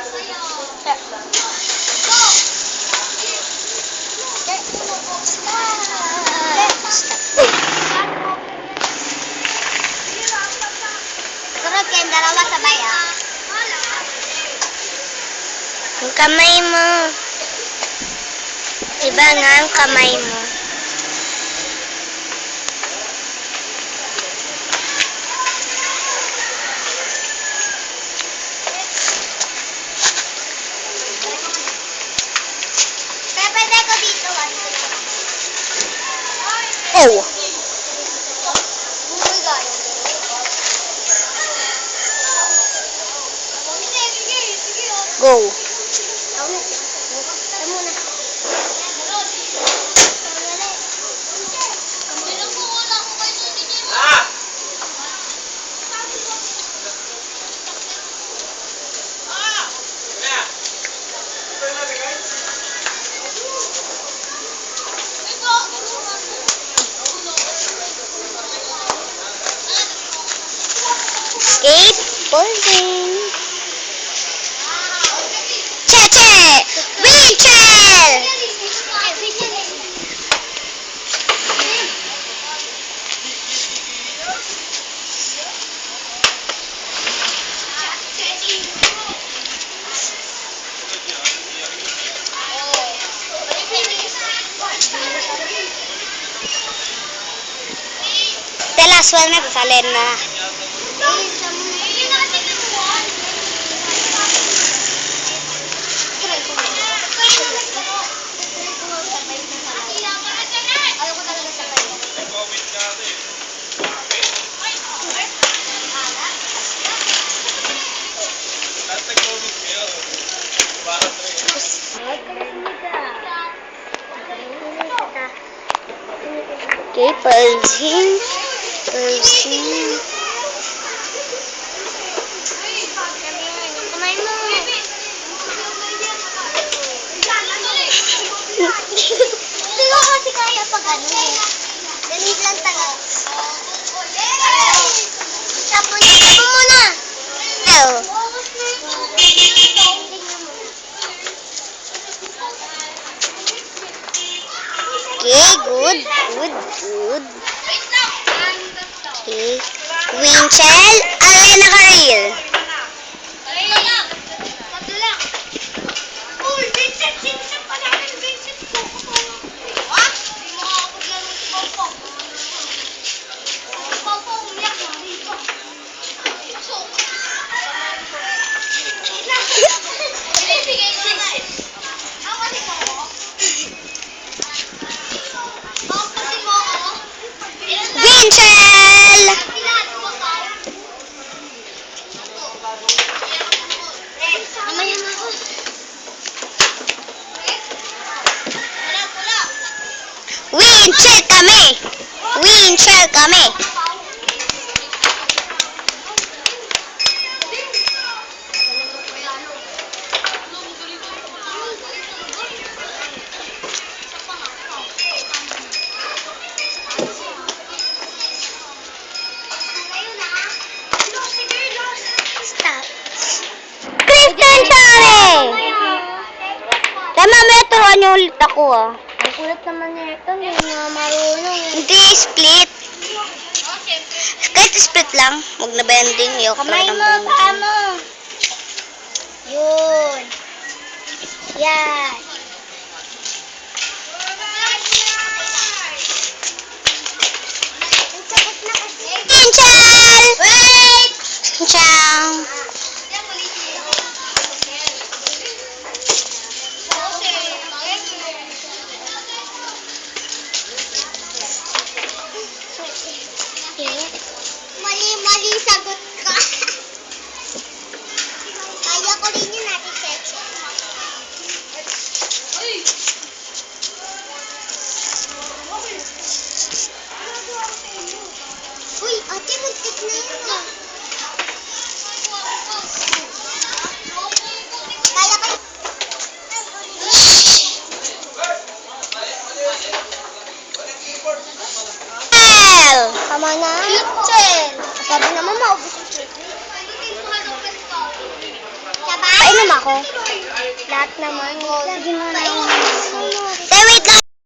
Sunod kayong dalawa sabay Ang kamay mo. Iba nga ang kamay mo. Pwede ko dito. Oh! Go! Skateboarding! Che! Wheelchair! The last one na pasalin na. Okay, pulsing. Kamay mo. Hindi ko kasi kaya pag ano eh. Ganit lang talaga. Sabon muna. Oh. Okay, good. Okay. Winchell, alay naka-reel. Winchell! Winchell kami! Stop. Kristen Charlie! Tama, may turuan niyo ulit ako Ang kulit naman nito, hindi nga marunong. Hindi, split. Kahit split lang. Huwag na bending. Ayoko Kamay talaga ng mo, bending. paa mo. Yun. Yan. Winchell! Wait! Ciao! Mali sagot ka. Kaya ko rin yun natin, Cheche. Uy, ate, muntik na yun Kaya ko Tama na. Kitchen. Sabi naman maubos yung chicken. Ay naman. ako? Lahat naman. Sige nga na. Te, wait lang.